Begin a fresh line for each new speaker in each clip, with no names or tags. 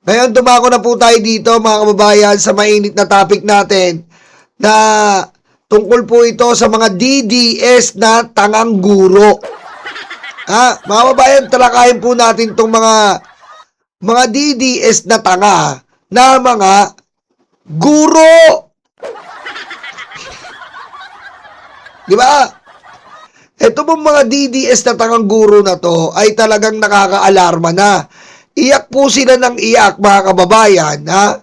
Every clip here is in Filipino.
Ngayon, dumako na po tayo dito mga kababayan sa mainit na topic natin na tungkol po ito sa mga DDS na tangang guro. Mga kababayan, talakayin po natin itong mga DDS na tanga na mga guro. Di ba? Ito pong mga DDS na tangang guro na to ay talagang nakaka-alarma na. Iyak po sila ng iyak, mga kababayan, ha?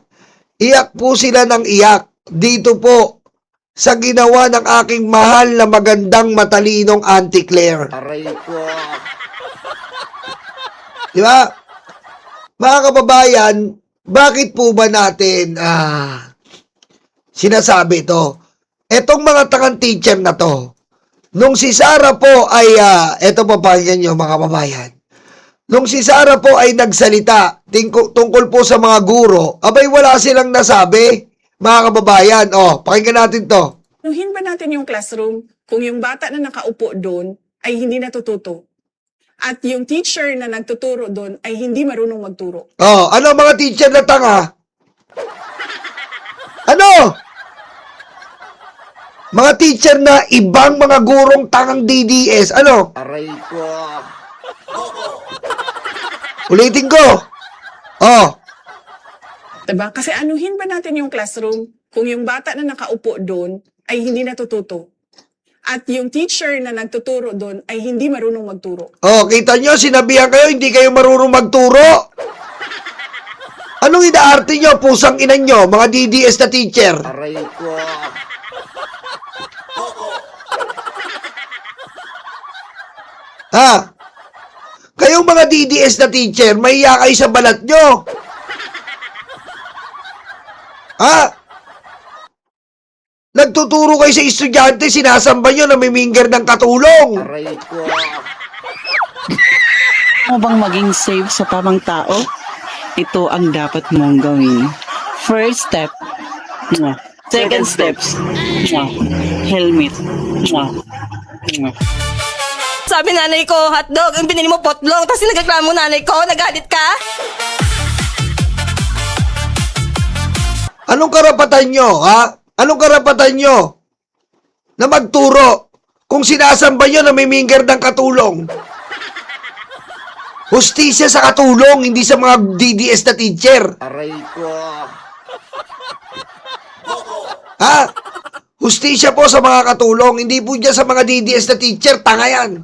Iyak po sila ng iyak dito po sa ginawa ng aking mahal na magandang matalinong Auntie Claire.
Aray ko.
Di ba? Mga kababayan, bakit po ba natin sinasabi ito? Etong mga tangang teacher na to, nung si Sarah po ay, eto po pakinggan nyo mga kababayan, nung si Sarah po ay nagsalita tungkol po sa mga guro, abay wala silang nasabi, mga kababayan. Pakinggan natin to.
Anuhin ba natin yung classroom kung yung bata na nakaupo doon ay hindi natututo? At yung teacher na nagtuturo doon ay hindi marunong magturo.
Ano mga teacher na tanga? Ano? Mga teacher na ibang mga gurong tangang DDS. Ano?
Aray ko.
Ulitin ko.
Diba? Kasi anuhin ba natin yung classroom kung yung bata na nakaupo doon ay hindi natututo? At yung teacher na nagtuturo doon ay hindi marunong magturo.
Kita nyo, sinabihan kayo, hindi kayo marunong magturo. Anong inaarte nyo, pusang ina nyo, mga DDS na teacher?
Aray ko.
Kayong mga DDS na teacher, mahiya kayo sa balat nyo. Nagtuturo kayo sa estudyante, sinasamba nyo, namiminger ng katulong.
Aray ko.
Mo bang maging safe sa tamang tao? Ito ang dapat mong gawin. First step, second steps, helmet.
Sabi nanay ko, hotdog, ang binili mo potlong, tapos nagreklamo nanay ko, nagalit ka?
Anong karapatan nyo, Anong karapatan nyo na magturo kung sinasamba nyo namiminger ng katulong? Hustisya sa katulong, hindi sa mga DDS na teacher.
Aray ko.
Hustisya po sa mga katulong, hindi po dyan sa mga DDS na teacher. Tanga yan.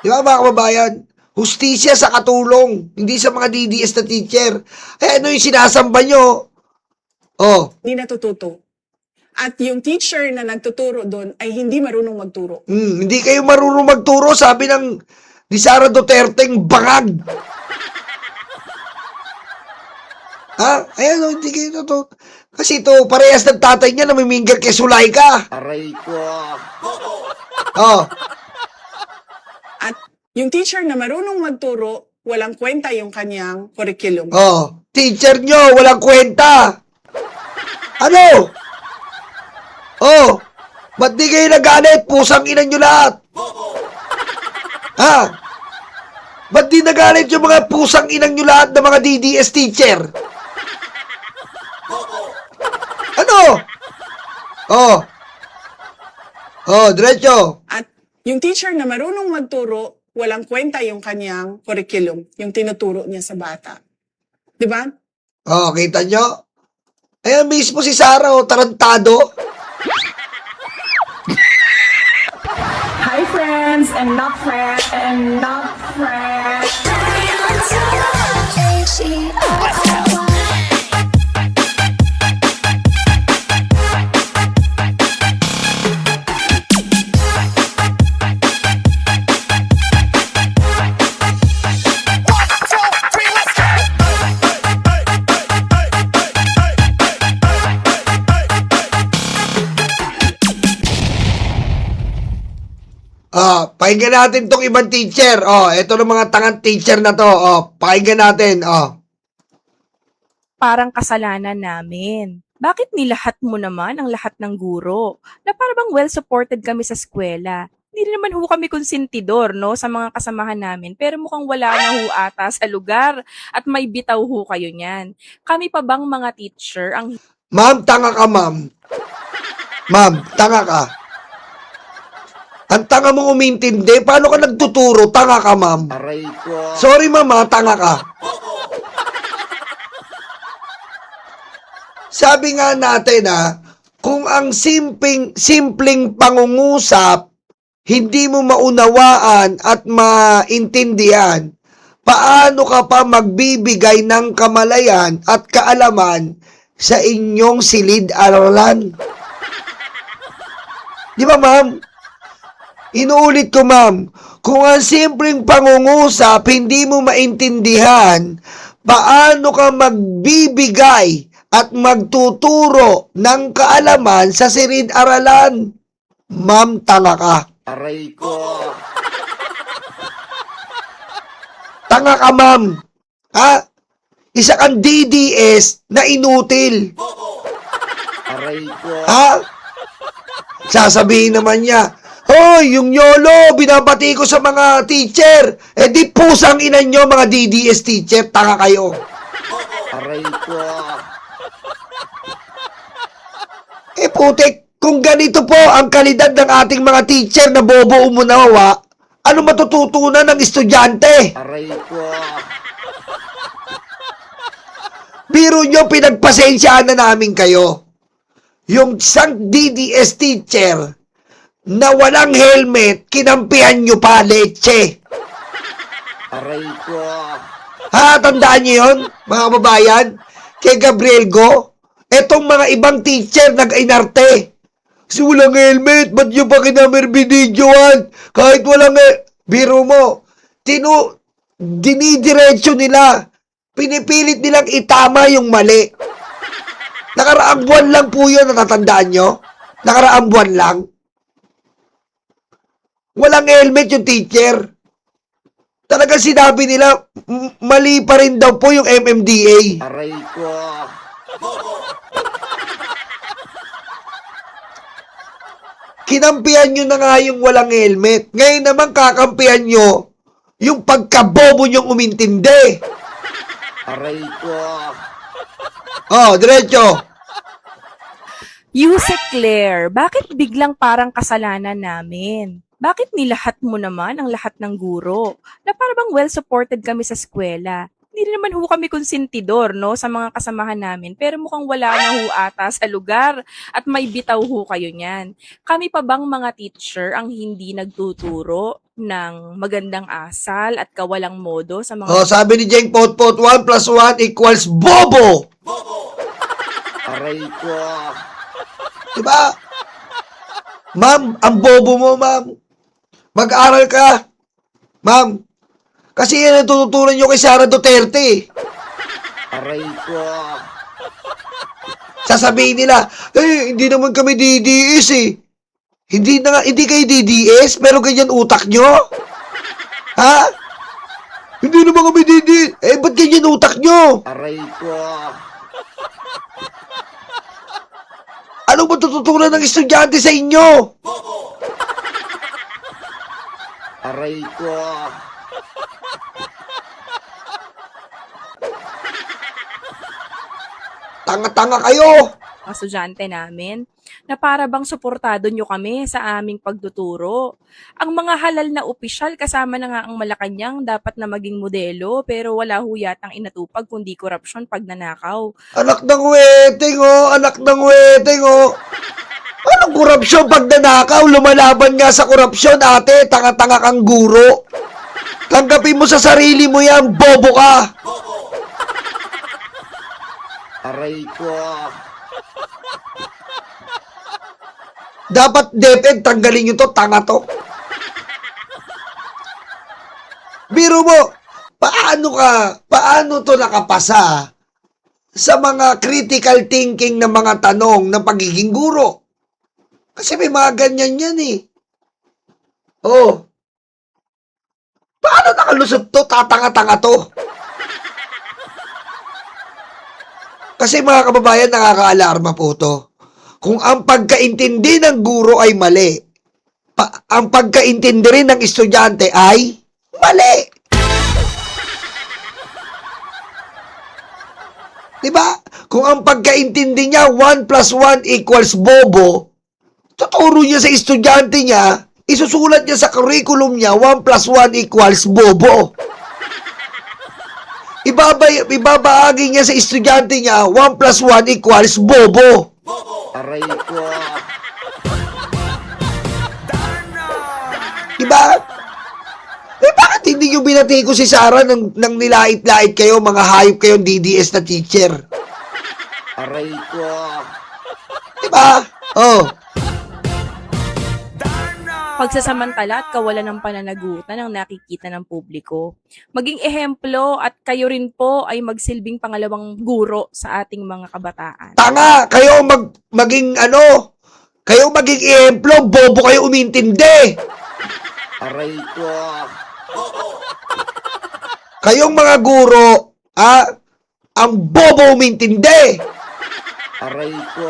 Di ba mga kababayan? Hustisya sa katulong, hindi sa mga DDS na teacher. Ano yung sinasamba nyo?
Hindi natututo. At yung teacher na nagtuturo doon ay hindi marunong magturo.
Hindi kayo marunong magturo, sabi ni Sara Duterteng bangag. Ayan, hindi kayo natuto. Kasi ito, parehas ng tatay niya namiminger kay Sulaika.
Aray ko.
At yung teacher na marunong magturo, walang kwenta yung kanyang curriculum.
Teacher nyo, walang kwenta. Ano? Ba't di kayo nagalit? Pusang ina nyo lahat. Ba't di nagalit yung mga pusang inang nyo lahat ng mga DDS teacher? Ano? Diretso.
At yung teacher na marunong magturo, walang kwenta yung kanyang curriculum, yung tinuturo niya sa bata. Di ba?
Kita nyo? Ayan mismo si Sarah, tarantado.
Hi friends and not friends and not friends.
Pakinggan natin tong ibang teacher. Ito ng mga tangang teacher na to. Pakinggan natin.
Parang kasalanan namin. Bakit nilahat mo naman ang lahat ng guro? Na para bang well-supported kami sa eskwela? Hindi rin naman ho kami konsentidor, no, sa mga kasamahan namin. Pero mukhang wala na ho ata sa lugar at may bitaw ho kayo niyan. Kami pa bang mga teacher ang
Ma'am, tanga ka, ma'am. Ma'am, tanga ka. Ang tanga mo umintindi. Paano ka nagtuturo? Tanga ka, ma'am.
Aray ko.
Sorry, mama, tanga ka. Sabi nga natin, kung ang simpleng pangungusap, hindi mo maunawaan at maintindihan, paano ka pa magbibigay ng kamalayan at kaalaman sa inyong silid-aralan? Di ba, ma'am? Inuulit ko, ma'am, kung ang simpleng pangungusap hindi mo maintindihan, paano ka magbibigay at magtuturo ng kaalaman sa silid-aralan? Ma'am, tanga ka.
Aray ko.
Tanga ka, ma'am. Isa kang DDS na inutil.
Aray ko.
Sasabihin naman niya, hoy, yung YOLO, binabati ko sa mga teacher. Di pusang ina nyo, mga DDS teacher, tanga kayo.
Aray ko.
Putik, kung ganito po ang kalidad ng ating mga teacher na bobo umunawa, ano matututunan ng estudyante?
Aray ko.
Biro nyo, pinagpasensyaan na namin kayo. Yung isang DDS teacher na walang helmet, kinampihan nyo pa, leche.
Aray ko.
Tandaan nyo yun, mga kababayan? Kay Gabriel Go, etong mga ibang teacher nag-inarte. Kasi walang helmet, ba't nyo pa kinamerbididyoan? Kahit walang biro mo, dinidiretso nila. Pinipilit nilang itama yung mali. Nakaraang buwan lang po yun, natatandaan nyo? Nakaraang buwan lang. Walang helmet yung teacher. Talagang sinabi nila, mali pa rin daw po yung MMDA.
Aray ko.
Kinampihan nyo na nga yung walang helmet. Ngayon naman kakampihan nyo yung pagkabobo nyong umintindi.
Aray ko.
Diretso.
Yusek Claire, bakit biglang parang kasalanan namin? Bakit nilahat mo naman ang lahat ng guro? Na para bang well-supported kami sa eskwela? Hindi rin naman ho kami konsentidor, no, sa mga kasamahan namin. Pero mukhang wala na ho ata sa lugar at may bitaw ho kayo niyan. Kami pa bang mga teacher ang hindi nagtuturo ng magandang asal at kawalang modo sa mga...
Sabi ni Jeng Potpot, 1 plus 1 equals bobo.
Aray ko.
Diba? Ma'am, ang bobo mo, ma'am. Mag-aral ka. Ma'am, kasi yan ang tututunan nyo kay Sara Duterte.
Aray ko.
Sasabihin nila, hindi naman kami DDS eh. Hindi kayo DDS, pero ganyan utak nyo? Hindi naman kami DDS. Ba't ganyan utak nyo?
Aray ko.
Anong matututunan ng estudyante sa inyo?
Aray ko.
Tanga-tanga kayo.
mga estudyante namin na para bang suportado nyo kami sa aming pagtuturo. Ang mga halal na opisyal kasama na nga ang Malacanang dapat na maging modelo pero wala ho yatang inatupag kundi korupsyon pag nanakaw.
Anak ng weteng, anak ng weteng, Anong korupsyon pag nanakaw? Lumalaban nga sa korupsyon, ate. Tanga-tanga kang guro. Tanggapin mo sa sarili mo yan, bobo ka.
Aray ko.
Dapat DepEd, tanggalin nyo to, tanga to. Biro mo, paano to nakapasa sa mga critical thinking na mga tanong ng pagiging guro? Kasi may mga ganyan yan eh. Paano nakalusot to? Tatanga-tanga to. Kasi mga kababayan, nakaka-alarma po to. Kung ang pagkaintindi ng guro ay mali, ang pagkaintindi rin ng estudyante ay mali. Diba? Kung ang pagkaintindi niya 1 plus 1 equals bobo, tuturo niya sa estudyante niya, isusulat niya sa curriculum niya 1 plus 1 equals bobo. Ibabahagi niya sa estudyante niya 1 plus 1 equals bobo.
Aray ko.
Diba? Bakit hindi nyo binati ko si Sarah nang nilait-lait kayo, mga hayop kayong DDS na teacher?
Aray ko.
Diba? Oh.
Pagsasamantala at kawalan ng pananagutan ang nakikita ng publiko. Maging ehemplo at kayo rin po ay magsilbing pangalawang guro sa ating mga kabataan.
Tanga! Kayo maging ehemplo, bobo kayo umintindi.
Aray ko.
Kayong mga guro, ang bobo umintindi.
Aray ko.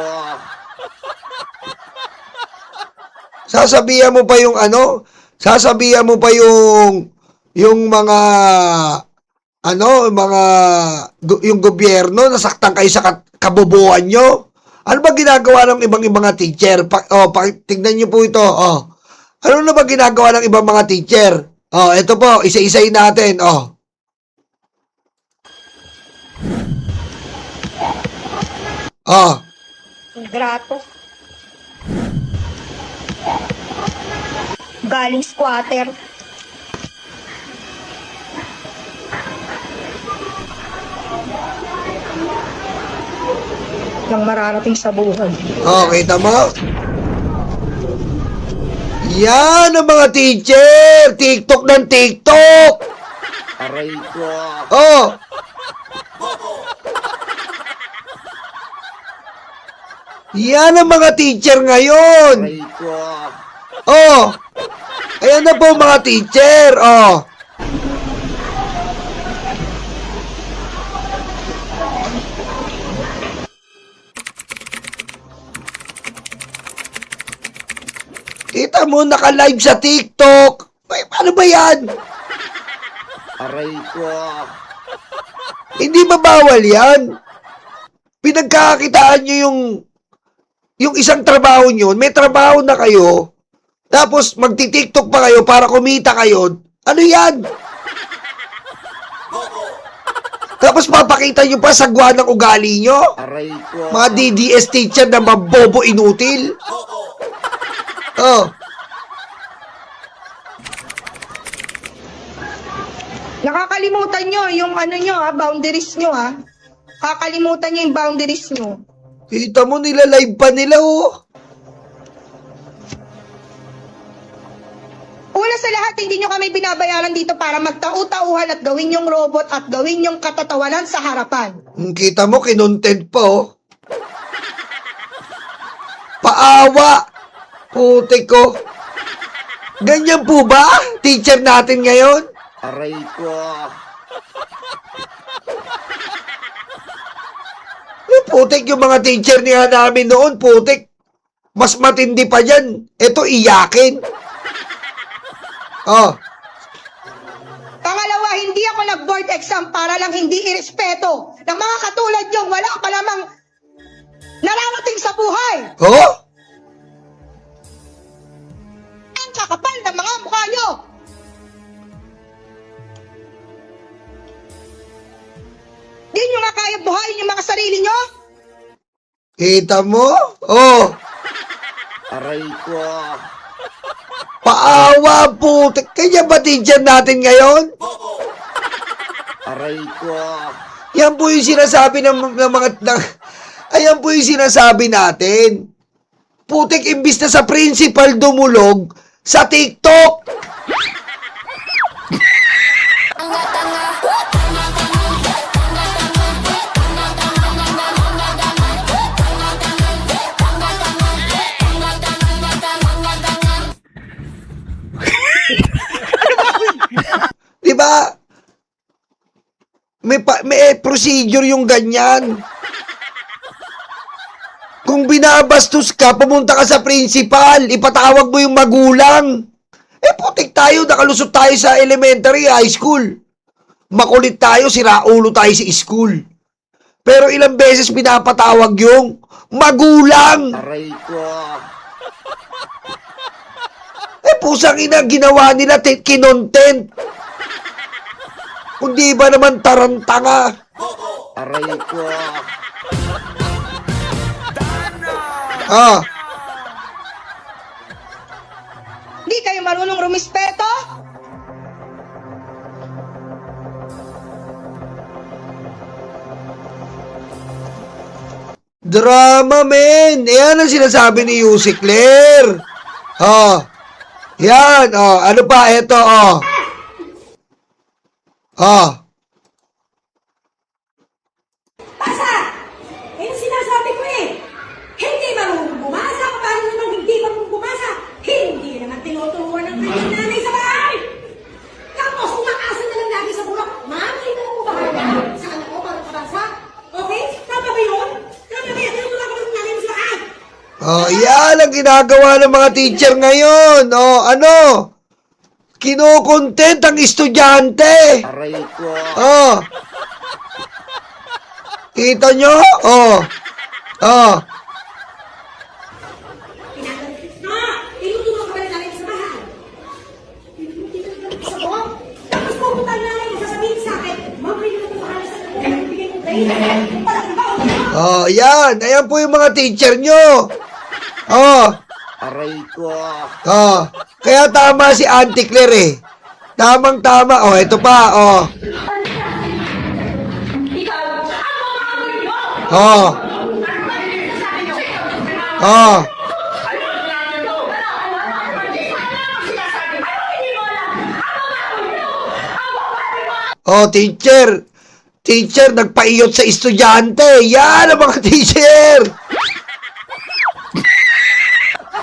Sasabihan mo pa yung mga yung gobyerno, nasaktan kayo sa kabobohan nyo. Ano ba ginagawa ng ibang mga teacher? Tignan nyo po ito. Ano na ba ginagawa ng ibang mga teacher? Ito po, isa-isayin natin.
Grato. Galing squatter. Nang mararating sa buhay.
Kita mo? Yan ang mga teacher! TikTok ng TikTok!
Aray ko.
Yan ang mga teacher ngayon!
Aray ko.
Ayan na po mga teacher! Kita mo, naka-live sa TikTok! Paano ba yan?
Aray ko.
Hindi ba bawal yan? Pinagkakakitaan nyo yung isang trabaho nyo, may trabaho na kayo, tapos magti-TikTok pa kayo para kumita kayo. Ano yan? Tapos papakita nyo pa sagwa ng ugali nyo?
Aray ko.
Mga DDS teacher na mabobo inutil?
Nakakalimutan nyo yung boundaries nyo Kakalimutan nyo yung boundaries nyo.
Kita mo, nila-live pa nila,
Una sa lahat, hindi nyo kami binabayaran dito para magtau-tauhan at gawin yung robot at gawin yung katatawanan sa harapan.
Kita mo, kinontent pa, Paawa! Putik ko. Ganyan po ba? Teacher natin ngayon?
Aray ko.
Putik yung mga teacher niya namin noon, putik. Mas matindi pa dyan. Ito, iyakin.
Pangalawa, hindi ako nag-board exam para lang hindi irespeto ng mga katulad nyo. Wala pa lamang nararating sa buhay. Ang kakapal ng mga mukha nyo. Di nyo nga kaya buhayin yung mga sarili nyo?
Kita mo?
Aray ko.
Paawa, putik. Kaya ba teacher natin ngayon?
Aray ko.
Yan po yung sinasabi ayan po yung sinasabi natin. Putik, imbis na sa principal dumulog, sa TikTok. Diba? May procedure yung ganyan. Kung Kung binabastos ka, pumunta ka sa principal, ipatawag mo yung magulang. Putik tayo, nakalusot tayo sa elementary, high school. Makulit tayo, siraulo tayo sa school. Pero ilang beses pinapatawag yung magulang.
Aray ko.
Pusang ina, ginawa nila kinontent. Kundi ba naman tarantanga?
Aray ko.
Hindi kayo marunong rumispeto?
Drama, men. Yan ang sinasabi ni Yusik Claire. Yan, ano pa, eto,
Yung sinasabi ko hindi marunong bumasa. Paano naman hindi marunong bumasa? Hindi naman tinuturuan ng kanyang nanay sa bahay. Tapos umakasan na lang lagi sa burok. Mami, na lang mo ba sa anak ko para kabasa? Okay? Tama ba yun? Tama ba yan? Tinuturuan ka ba ng nanay mo sa bahay?
Yan ang ginagawa ng mga teacher ngayon. Ano? Kinokontent ang estudyante.
Aray ko.
Kita nyo?
Tinuturuan ka ba ng nanay mo sa bahay? Sa burok? Tapos pupunta ang nanay mo sasabihin sa akin, Mami, na lang bahala sa anak ko. Bigyan mo grade. Parang ba?
Yan. Ayan po yung mga teacher nyo.
Aray ko.
Kaya tama si Auntie Claire eh. Tamang-tama. Ito pa. Teacher. Teacher, nagpaiyot sa estudyante. Yan ang mga teacher.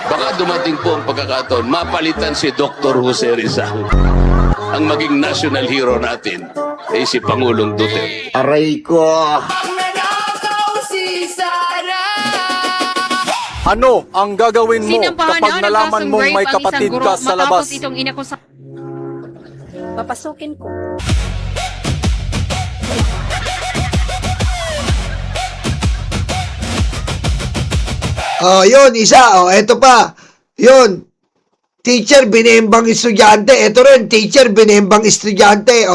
Baka dumating po ang pagkakataon, mapalitan si Dr. Jose Rizal. Ang maging national hero natin ay si Pangulong Duterte.
Aray ko.
Ano ang gagawin mo kapag nalaman mong may kapatid ka sa labas?
Papasukin ko.
Yun, isa. Eto pa. Yun. Teacher, binembang estudyante. Eto rin, teacher, binembang estudyante.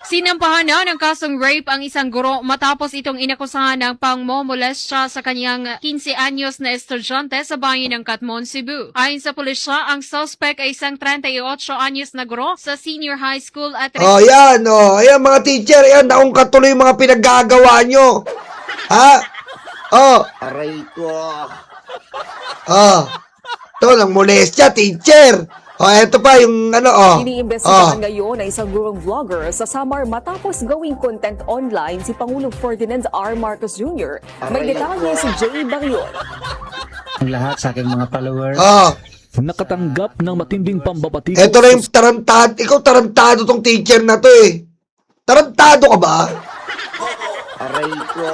Sinampahan na ng kasong rape ang isang guro matapos itong inakusahan ng pangmomolestya sa kanyang 15 anyos na estudyante sa bayan ng Katmon, Cebu. Ayon sa pulisya, ang suspect ay isang 38 anyos na guro sa senior high school at...
Yan, ayan mga teacher, ayan, naungkat tuloy yung mga pinaggagawa nyo.
Aray ko.
Ito, lang molestya, teacher. Ito pa yung
Iniimbestigahan ngayon na isang gurong vlogger sa Samar matapos gawing content online si Pangulong Ferdinand R. Marcos Jr. May detalye si Jay Barion.
Ang lahat sa aking mga followers. Nakatanggap ng matinding pambabatikos.
Ito na yung tarantado. Ikaw tarantado tong teacher na to eh. Tarantado ka ba?
Aray ko.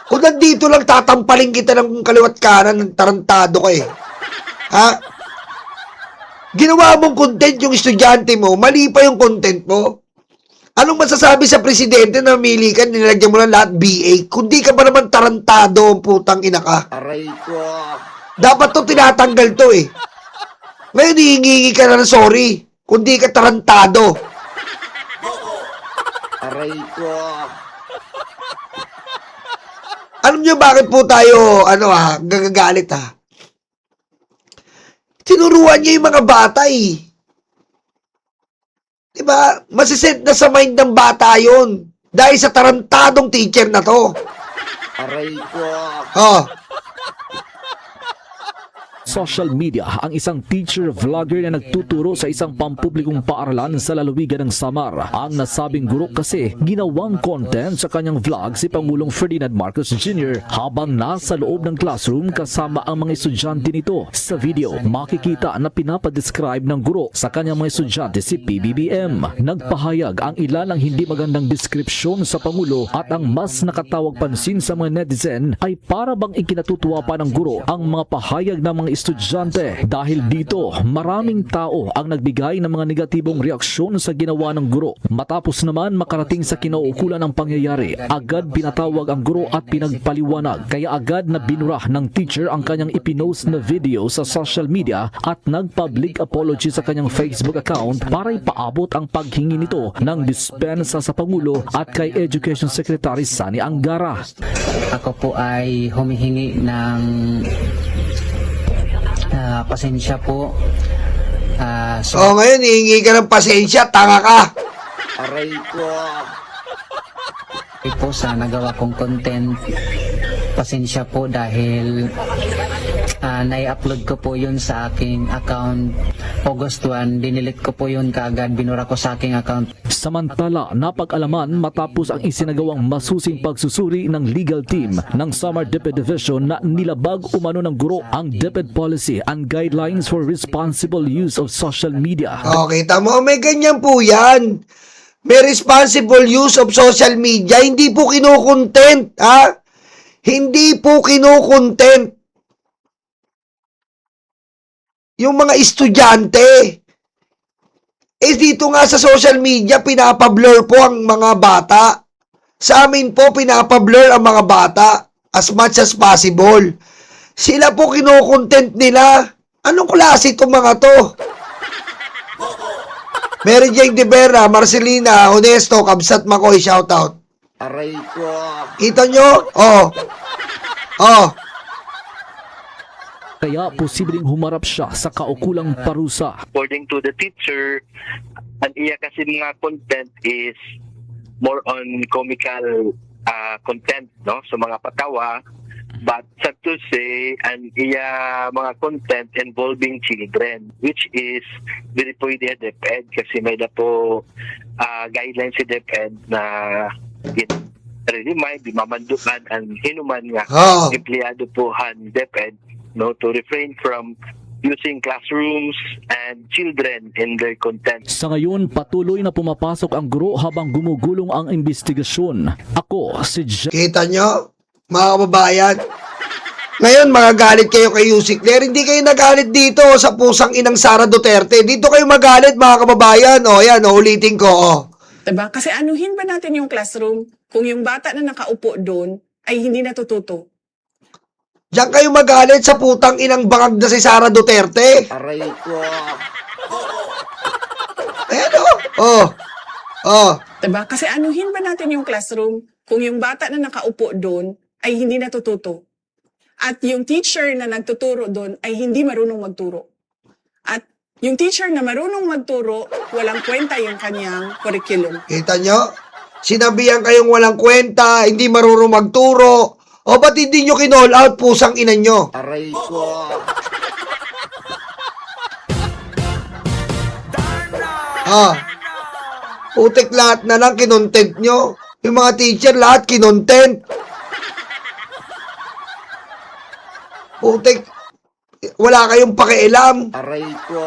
Kung nandito lang tatampaling kita ng kaliwat kanan, tarantado ka eh. Ginawa mong content yung estudyante mo, mali pa yung content mo. Anong masasabi sa presidente na namili ka, nilagyan mo lang lahat BA? Kundi ka ba naman tarantado ang putang ina ka?
Aray ko.
Dapat to tinatanggal to eh. Ngayon hihingi ka na ng sorry. Kundi ka tarantado.
Aray ko.
Alam nyo bakit po tayo, gagagalit Tinuruan niya yung mga bata eh. Diba? Masisend na sa mind ng bata yun. Dahil sa tarantadong teacher na to.
Aray ko.
Social media ang isang teacher vlogger na nagtuturo sa isang pampublikong paaralan sa lalawigan ng Samar. Ang nasabing guro kasi ginawang content sa kanyang vlog si Pangulong Ferdinand Marcos Jr. habang nasa loob ng classroom kasama ang mga estudyante nito. Sa video, makikita na pinapadescribe ng guro sa kanyang mga estudyante si PBBM. Nagpahayag ang ilan ng hindi magandang deskripsyon sa Pangulo at ang mas nakatawag pansin sa mga netizen ay para bang ikinatutuwa pa ng guro ang mga pahayag ng mga estudyante. Dahil dito, maraming tao ang nagbigay ng mga negatibong reaksyon sa ginawa ng guro. Matapos naman makarating sa kinauukulan ng pangyayari, agad pinatawag ang guro at pinagpaliwanag. Kaya agad na binura ng teacher ang kanyang ipinost na video sa social media at nag-public apology sa kanyang Facebook account para ipaabot ang paghingi nito ng dispensa sa Pangulo at kay Education Secretary Sani Angara.
Ako po ay humihingi ng pasensya po.
Ngayon, hihingi ka ng pasensya, tanga ka.
Aray ko. Po sa nagawa kong content. Pasensya po dahil nai-upload ko po yun sa aking account August 1. Dinilit ko po yun kaagad. Binura ko sa aking account.
Samantala, napag-alaman matapos ang isinagawang masusing pagsusuri ng legal team ng Samar DepEd Division na nilabag umano ng guro ang DepEd Policy and Guidelines for Responsible Use of Social Media.
Okay, tama. May ganyan po yan. May responsible use of social media. Hindi po kinukontent, ha? Hindi po kinukontent. Yung mga estudyante. Dito nga sa social media, pinapablur po ang mga bata. Sa amin po, pinapablur ang mga bata as much as possible. Sila po kinukontent nila. Anong klase itong mga to? Mary Jane De Vera, Marcelina, Honesto, Kabsat Makoy, shoutout.
Aray ko.
Kita nyo?
Kaya posibleng humarap siya sa kaukulang parusa.
According to the teacher, ang iya kasi mga content is more on comical content, no? So mga patawa. But sad to say, ang iya mga content involving children, which is very pwede DepEd kasi may na po guidelines si DepEd na really may bimamandukan ang hinuman nga empleyado po han DepEd, no, to refrain from using classrooms and children in their content.
Sa ngayon, patuloy na pumapasok ang guro habang gumugulong ang investigasyon. Ako, si
Kita nyo, mga kababayan? Ngayon, magagalit kayo kay Yusik Ler. Hindi kayo nagalit dito sa pusang inang Sara Duterte. Dito kayo magalit, mga kababayan. Yan, ulitin ko.
Diba? Kasi anuhin ba natin yung classroom kung yung bata na nakaupo doon ay hindi natututo?
Diyan kayo magalit sa putang inang bangag na si Sara Duterte.
Aray ko.
Diba? Kasi anuhin ba natin yung classroom kung yung bata na nakaupo doon ay hindi natututo? At yung teacher na nagtuturo doon ay hindi marunong magturo. At yung teacher na marunong magturo, walang kwenta yung kanyang curriculum.
Kita nyo? Sinabihan kayong walang kwenta, hindi marunong magturo. O ba't hindi nyo kinall out pusang ina nyo?
Aray ko.
Putik lahat na lang kinontent nyo. Yung mga teacher lahat kinontent. Putik, wala kayong pakialam.
Aray ko.